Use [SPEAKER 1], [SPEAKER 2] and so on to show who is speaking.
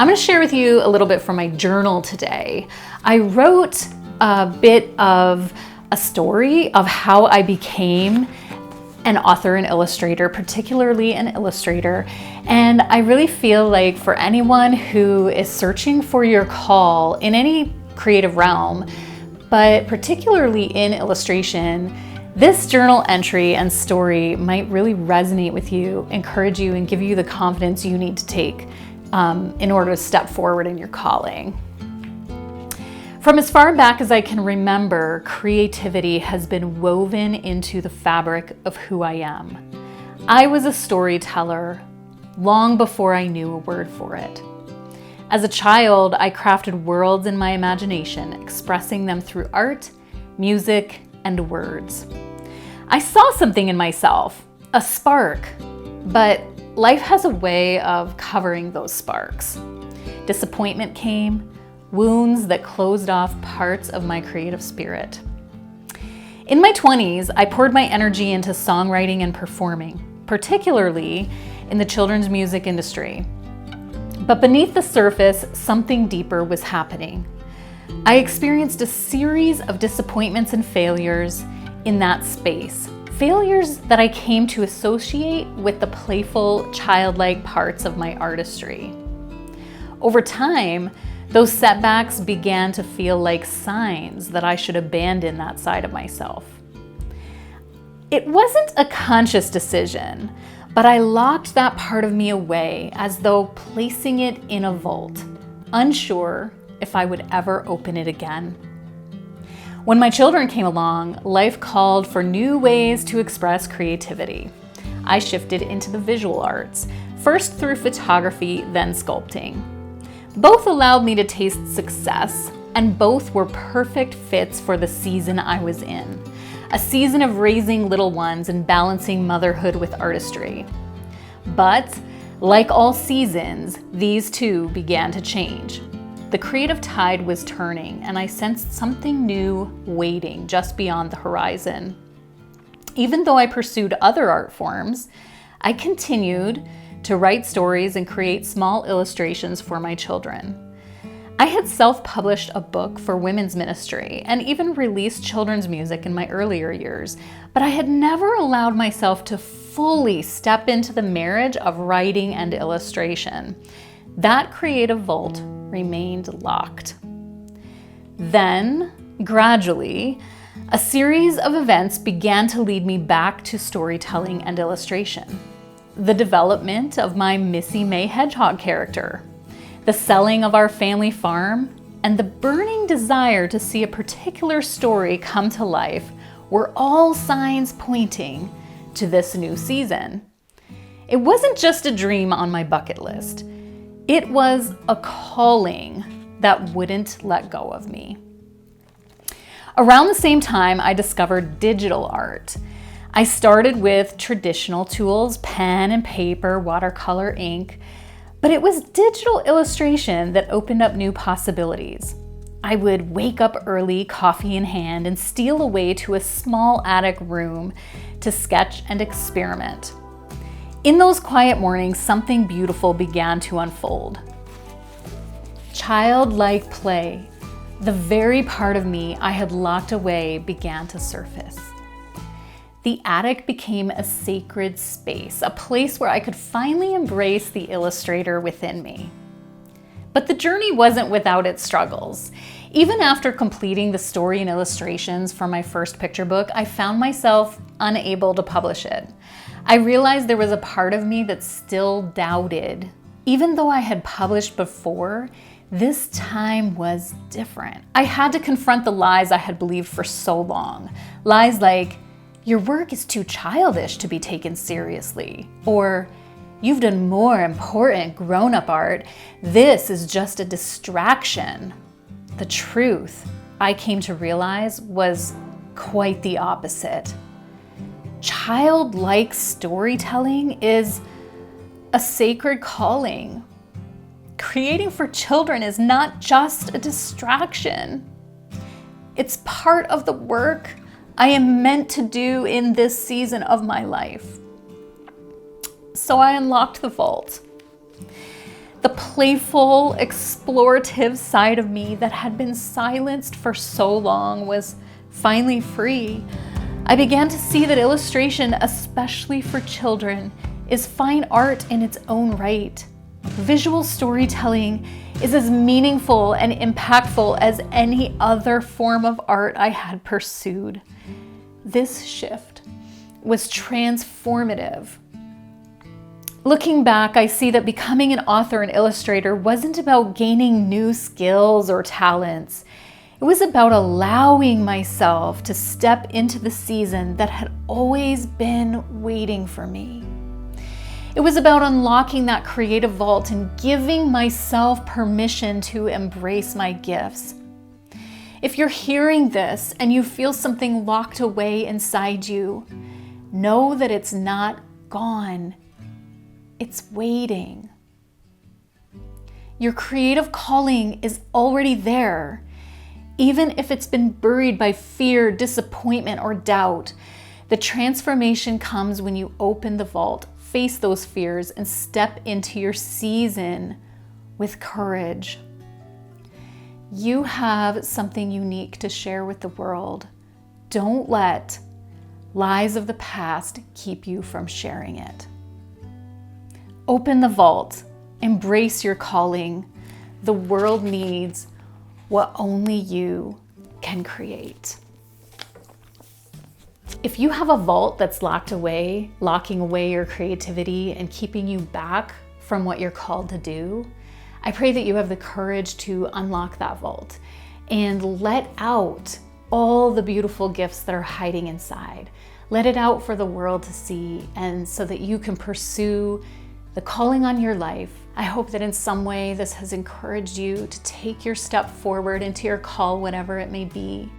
[SPEAKER 1] I'm going to share with you a little bit from my journal today. I wrote a bit of a story of how I became an author and illustrator, particularly an illustrator. And I really feel like for anyone who is searching for your call in any creative realm, but particularly in illustration, this journal entry and story might really resonate with you, encourage you, and give you the confidence you need to take in order to step forward in your calling. From as far back as I can remember, creativity has been woven into the fabric of who I am. I was a storyteller long before I knew a word for it. As a child, I crafted worlds in my imagination, expressing them through art, music, and words. I saw something in myself, a spark, but life has a way of covering those sparks. Disappointment came, wounds that closed off parts of my creative spirit. In my 20s, I poured my energy into songwriting and performing, particularly in the children's music industry. But beneath the surface, something deeper was happening. I experienced a series of disappointments and failures in that space. Failures that I came to associate with the playful, childlike parts of my artistry. Over time, those setbacks began to feel like signs that I should abandon that side of myself. It wasn't a conscious decision, but I locked that part of me away as though placing it in a vault, unsure if I would ever open it again. When my children came along, life called for new ways to express creativity. I shifted into the visual arts, first through photography, then sculpting. Both allowed me to taste success, and both were perfect fits for the season I was in, a season of raising little ones and balancing motherhood with artistry. But, like all seasons, these too began to change. The creative tide was turning, and I sensed something new waiting just beyond the horizon. Even though I pursued other art forms, I continued to write stories and create small illustrations for my children. I had self-published a book for women's ministry and even released children's music in my earlier years, but I had never allowed myself to fully step into the marriage of writing and illustration. That creative vault remained locked. Then, gradually, a series of events began to lead me back to storytelling and illustration. The development of my Missy May Hedgehog character, the selling of our family farm, and the burning desire to see a particular story come to life were all signs pointing to this new season. It wasn't just a dream on my bucket list. It was a calling that wouldn't let go of me. Around the same time, I discovered digital art. I started with traditional tools, pen and paper, watercolor, ink, but it was digital illustration that opened up new possibilities. I would wake up early, coffee in hand, and steal away to a small attic room to sketch and experiment. In those quiet mornings, something beautiful began to unfold. Childlike play, the very part of me I had locked away, began to surface. The attic became a sacred space, a place where I could finally embrace the illustrator within me. But the journey wasn't without its struggles. Even after completing the story and illustrations for my first picture book, I found myself unable to publish it. I realized there was a part of me that still doubted. Even though I had published before, this time was different. I had to confront the lies I had believed for so long. Lies like, your work is too childish to be taken seriously, or you've done more important grown-up art. This is just a distraction. The truth, I came to realize, was quite the opposite. Childlike storytelling is a sacred calling. Creating for children is not just a distraction. It's part of the work I am meant to do in this season of my life. So I unlocked the vault. The playful, explorative side of me that had been silenced for so long was finally free. I began to see that illustration, especially for children, is fine art in its own right. Visual storytelling is as meaningful and impactful as any other form of art I had pursued. This shift was transformative. Looking back, I see that becoming an author and illustrator wasn't about gaining new skills or talents. It was about allowing myself to step into the season that had always been waiting for me. It was about unlocking that creative vault and giving myself permission to embrace my gifts. If you're hearing this and you feel something locked away inside you, know that it's not gone. It's waiting. Your creative calling is already there. Even if it's been buried by fear, disappointment, or doubt, the transformation comes when you open the vault, face those fears, and step into your season with courage. You have something unique to share with the world. Don't let lies of the past keep you from sharing it. Open the vault, embrace your calling. The world needs what only you can create. If you have a vault that's locking away your creativity and keeping you back from what you're called to do, I pray that you have the courage to unlock that vault and let out all the beautiful gifts that are hiding inside. Let it out for the world to see, and so that you can pursue the calling on your life. I hope that in some way this has encouraged you to take your step forward into your call, whatever it may be.